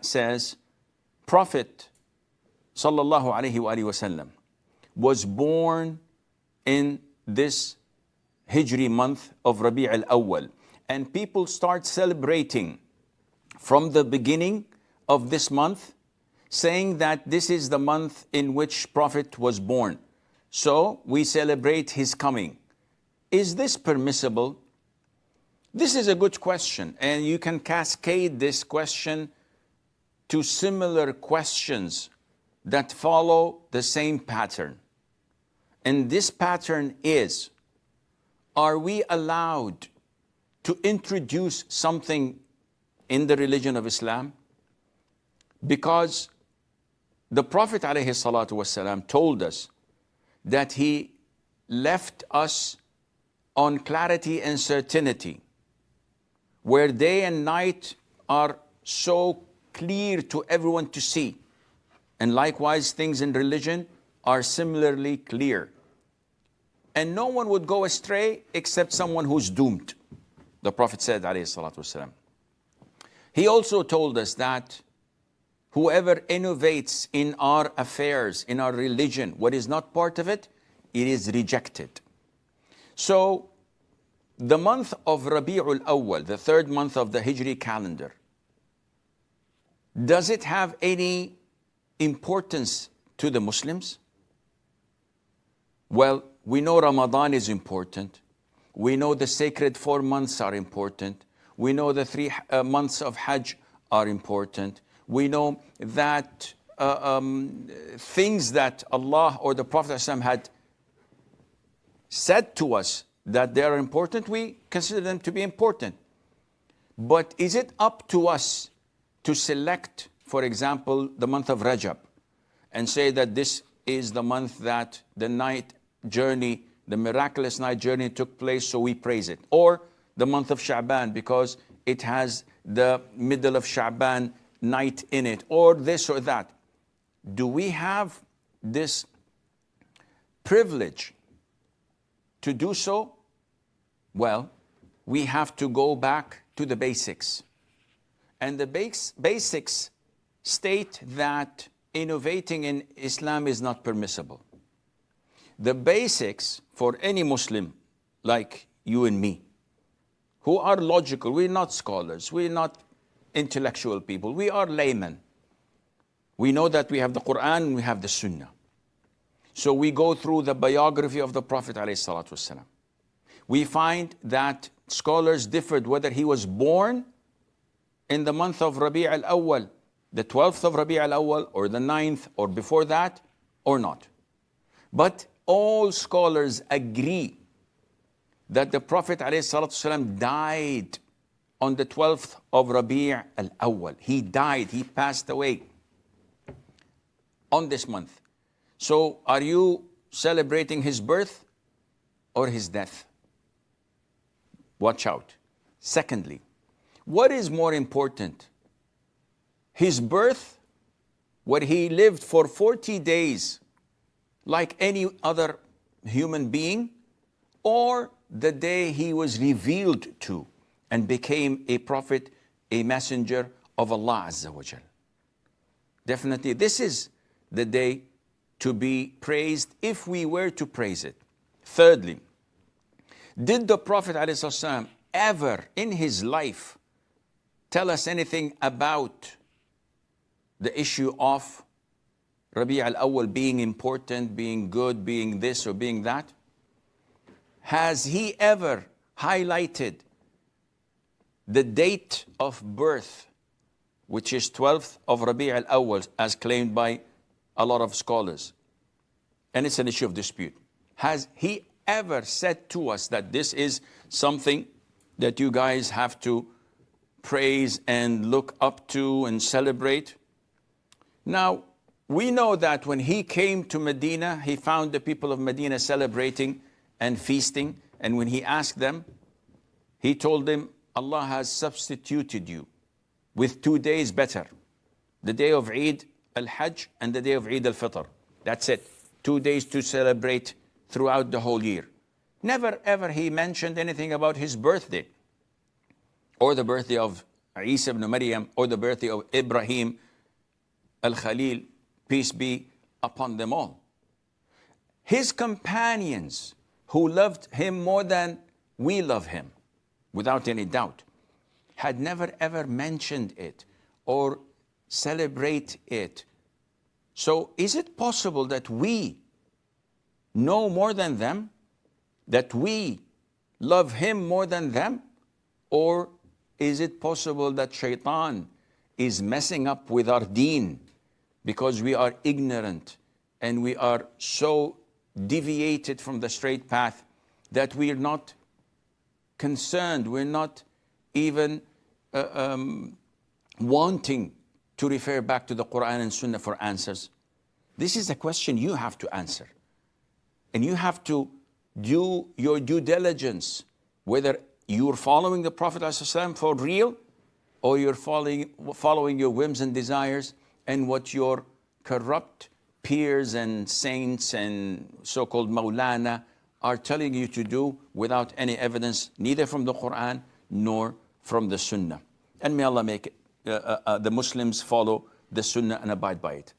says, Prophet sallallahu alaihi wasallam was born in this Hijri month of Rabi' al-Awwal, and people start celebrating from the beginning of this month, saying that this is the month in which Prophet was born. So we celebrate his coming. Is this permissible? This is a good question, and you can cascade this question to similar questions that follow the same pattern. And this pattern is, are we allowed to introduce something in the religion of Islam? Because the Prophet ﷺ told us that he left us on clarity and certainty, where day and night are so clear to everyone to see. And likewise, things in religion are similarly clear. And no one would go astray except someone who's doomed. The Prophet said, ﷺ. He also told us that whoever innovates in our affairs, in our religion, what is not part of it, it is rejected. So, the month of Rabi'ul Awwal, the third month of the Hijri calendar, does it have any importance to the Muslims? Well, we know Ramadan is important. We know the sacred 4 months are important. We know the 3 months of Hajj are important. We know that things that Allah or the Prophet ﷺ had said to us that they are important, we consider them to be important. But is it up to us to select, for example, the month of Rajab and say that this is the month that the night journey, the miraculous night journey took place, so we praise it? Or the month of Sha'ban because it has the middle of Sha'ban night in it, or this or that? Do we have this privilege to do so? Well, we have to go back to the basics. And the basics state that innovating in Islam is not permissible. The basics for any Muslim like you and me, who are logical, we're not scholars, we're not intellectual people, we are laymen. We know that we have the Quran and we have the Sunnah. So we go through the biography of the Prophet ﷺ. We find that scholars differed whether he was born in the month of Rabi' al-Awwal, the 12th of Rabi' al-Awwal, or the 9th, or before that, or not. But all scholars agree that the Prophet ﷺ died on the 12th of Rabi' al-Awwal. He died, he passed away on this month. So are you celebrating his birth or his death? Watch out. Secondly, what is more important? His birth, where he lived for 40 days like any other human being, or the day he was revealed to and became a prophet, a messenger of Allah Azza wa Jal? Definitely, this is the day to be praised if we were to praise it. Thirdly, did the Prophet ﷺ ever in his life tell us anything about the issue of Rabi' al-Awwal being important, being good, being this or being that? Has he ever highlighted the date of birth, which is 12th of Rabi' al-Awwal, as claimed by a lot of scholars? And it's an issue of dispute. Has he ever said to us that this is something that you guys have to praise and look up to and celebrate? Now, we know that when he came to Medina, he found the people of Medina celebrating and feasting. And when he asked them, he told them, Allah has substituted you with 2 days better. The day of Eid al-Hajj and the day of Eid al-Fitr. That's it. 2 days to celebrate throughout the whole year. Never ever he mentioned anything about his birthday or the birthday of Isa ibn Maryam, or the birthday of Ibrahim al-Khalil, peace be upon them all. His companions, who loved him more than we love him, without any doubt, had never ever mentioned it or celebrate it. So is it possible that we know more than them? That we love him more than them? Or is it possible that shaitan is messing up with our deen because we are ignorant and we are so deviated from the straight path that we are not concerned, we're not even wanting to refer back to the Quran and Sunnah for answers? This is a question you have to answer. And you have to do your due diligence, whether you're following the Prophet ﷺ for real, or you're following your whims and desires and what your corrupt peers and saints and so-called Maulana are telling you to do without any evidence, neither from the Quran nor from the Sunnah. And may Allah make the Muslims follow the Sunnah and abide by it.